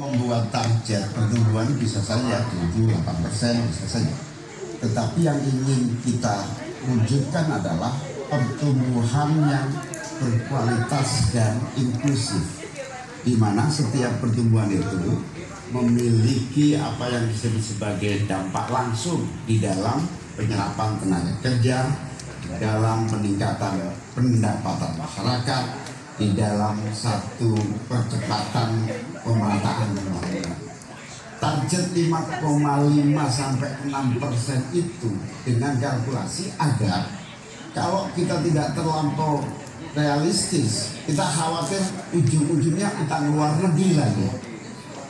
membuat target pertumbuhan bisa saja 7-8% bisa saja. Tetapi yang ingin kita wujudkan adalah pertumbuhan yang berkualitas dan inklusif, di mana setiap pertumbuhan itu memiliki apa yang disebut sebagai dampak langsung di dalam penyerapan tenaga kerja, dalam peningkatan pendapatan masyarakat, di dalam satu percepatan pemerataan pembangunan. Target 5,5-6% itu dengan kalkulasi agar kalau kita tidak terlampau realistis, kita khawatir ujung-ujungnya utang luar negeri lagi.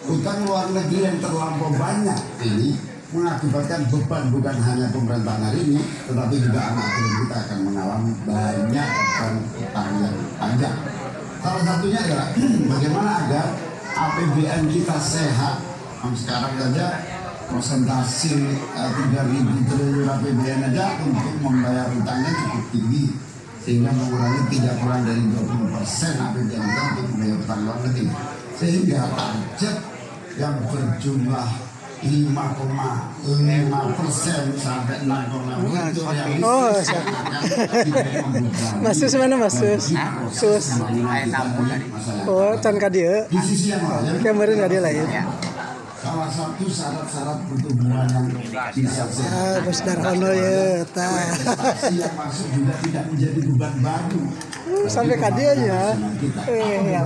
Utang luar negeri yang terlampau banyak ini mengakibatkan beban bukan hanya pemerintahan hari ini, tetapi juga anak cucu kita akan mengalami banyak beban utang yang panjang. Salah satunya adalah bagaimana agar APBN kita sehat. Sekarang saja persentase 3.000 triliun APBN aja untuk membayar utangnya cukup tinggi, sehingga mengurangi tidak kurang dari 20% APBN kita untuk membayar utang luar negeri. Sehingga target yang berjumlah 5,5% sampai 6,5% itu yang Masus mana Masus? Sus. Oh, can ka dieu. Di sisi yang lain, kemarin ada lain. Salah satu syarat-syarat pertumbuhan yang bisa sehat. Bos Darhono ya, ta. Yang masuk juga tidak menjadi beban baru. Sampai ka dieu nya. Ya,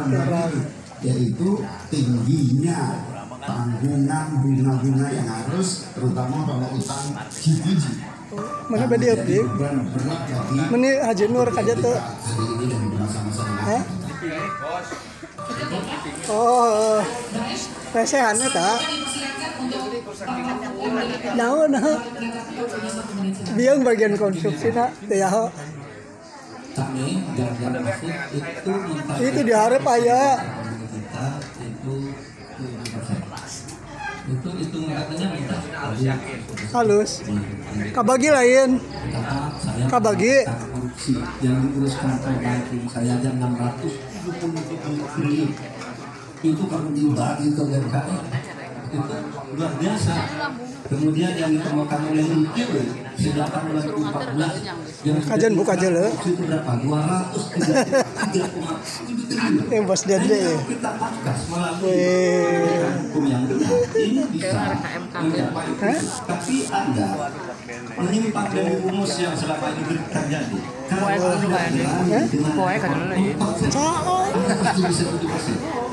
yaitu tingginya tanggungan bunga-bunga yang harus, terutama kalau utang GPG. Mana badi abdi? Mana Haji Nur kaja tuh? Hah? Oh, pesehan eta. Naon nah? Biang bagian konsumsi nak teh ya. Kami dan masuk itu diharap aya. Itu katanya minta halus. Kabagi lain. Kabagi. Yang diuruskan banking saya aja 670 triliun. Itu kalau dibagi ke GKI itu luar biasa. Kemudian yang ditemukan oleh UIP sejak tahun 2014 kajian buka aja loh. Itu berapa? 203,7 triliun. Bos Dede. Kita pangkas melalui hukum yang benar. Ini bisa mencapai. Tapi Anda menyimpang dari rumus yang selama ini terjadi. Kalau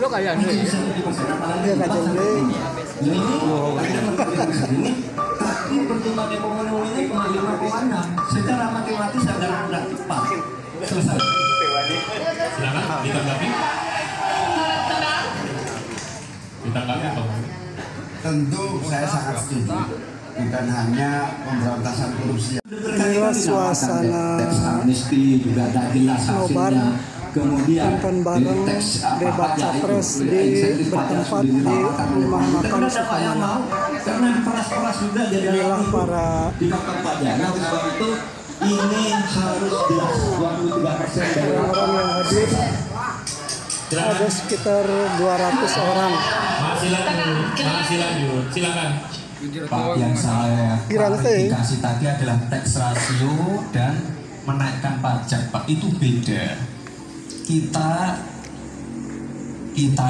Lo kayak dulu ya? Dia kajian dulu. Tapi pertumbuhan ekonomi ini cuma 5,6. Secara matematis adalah tidak tepat. Selesai. Silakan ditanggapi. Ditanggapi apa? Tentu saya sangat setuju. Bukan hanya pemberantasan korupsi. Inilah suasana amnesti juga tidak jelas hasilnya. Kemudian nonton bareng debat capres di bertempat di rumah makan Sukamana. Karena diperas-peras juga jadi Inilah para di kantor pajak. Nah, sebab itu ini harus jelas 23% dari orang yang hadir. Ada sekitar 200 orang. Masih lanjut. Silakan. Pak, yang saya klarifikasi tadi adalah tax ratio dan menaikkan pajak, Pak, itu beda. Kita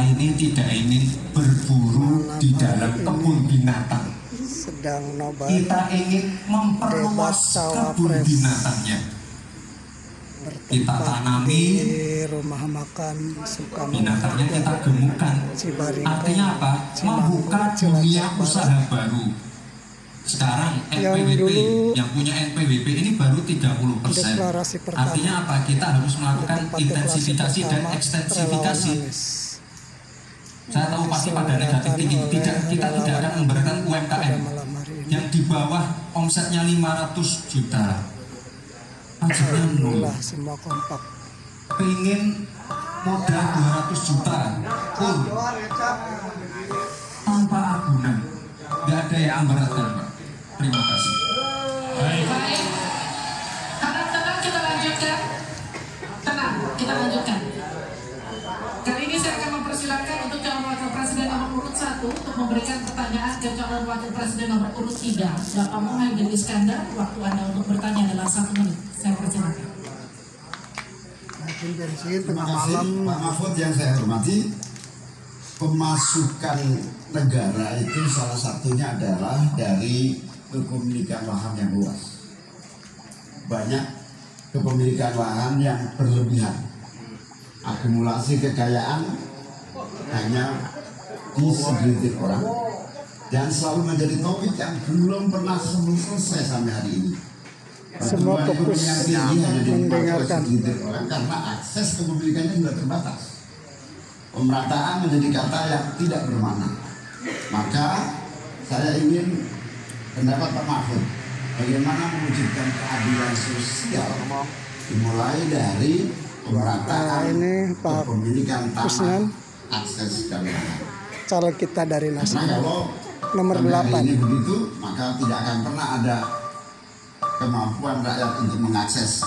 ini tidak ingin berburu di dalam kebun binatang. Sedang nobar. Kita ingin memperluas kebun binatangnya. Kita tanami di rumah makan Sukamana. binatangnya, kita gemukkan. Artinya apa? Membuka dunia usaha baru. Sekarang NPWP yang punya NPWP ini baru 30%. Artinya apa? Kita harus melakukan intensifikasi dan ekstensifikasi. Saya tahu pasti pada negatif tinggi. Kita tidak akan memberikan UMKM yang di bawah omsetnya 500 juta. Pajaknya nol. Semua kompak. Pengen modal 200 juta pun tanpa agunan. Nggak ada yang memberatkan, Pak. Terima kasih. Baik. Tenang, kita lanjutkan. Tenang, kita lanjutkan. Kali ini saya akan mempersilakan untuk calon wakil presiden nomor urut urut 1 untuk memberikan pertanyaan ke calon wakil presiden nomor urut 3, Bapak Muhaimin Iskandar. Waktu Anda untuk bertanya adalah 1 menit. Saya persilakan. Terima kasih Pak Mahfud yang saya hormati. Pemasukan negara itu salah satunya adalah dari kepemilikan lahan yang luas. Banyak kepemilikan lahan yang berlebihan. Akumulasi kekayaan hanya di segelintir orang dan selalu menjadi topik yang belum pernah selesai sampai hari ini. Semua fokus mendengarkan. Orang karena akses kepemilikannya sudah terbatas. Pemerataan menjadi kata yang tidak bermakna. Maka saya ingin pendapat Pak Mahfud bagaimana mewujudkan keadilan sosial dimulai dari pemerataan kepemilikan tanah, akses dan lahan. Calon kita dari Nasdem. Karena kalau nomor 8 ini begitu, maka tidak akan pernah ada kemampuan rakyat untuk mengakses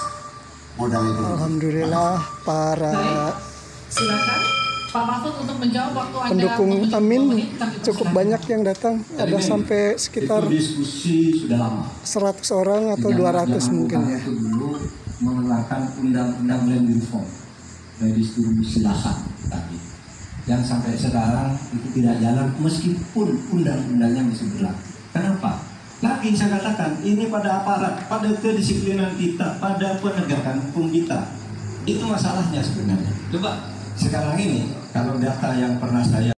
modal itu. Alhamdulillah para Silakan Pak Mahfud untuk menjawab. Waktu Anda pendukung untuk Amin 2 menit, kami cukup persilakan. banyak yang datang. Ada sampai sekitar itu diskusi sudah lama. 100 orang atau 200 mungkin ya. Itu dulu mengeluarkan undang-undang land reform dari distribusi lahan tadi, yang sampai sekarang itu tidak jalan meskipun undang-undangnya masih berlaku. Kenapa? Lagi saya katakan ini pada aparat, pada kedisiplinan kita, pada penegakan hukum kita. Itu masalahnya sebenarnya. Coba sekarang ini kalau data yang pernah saya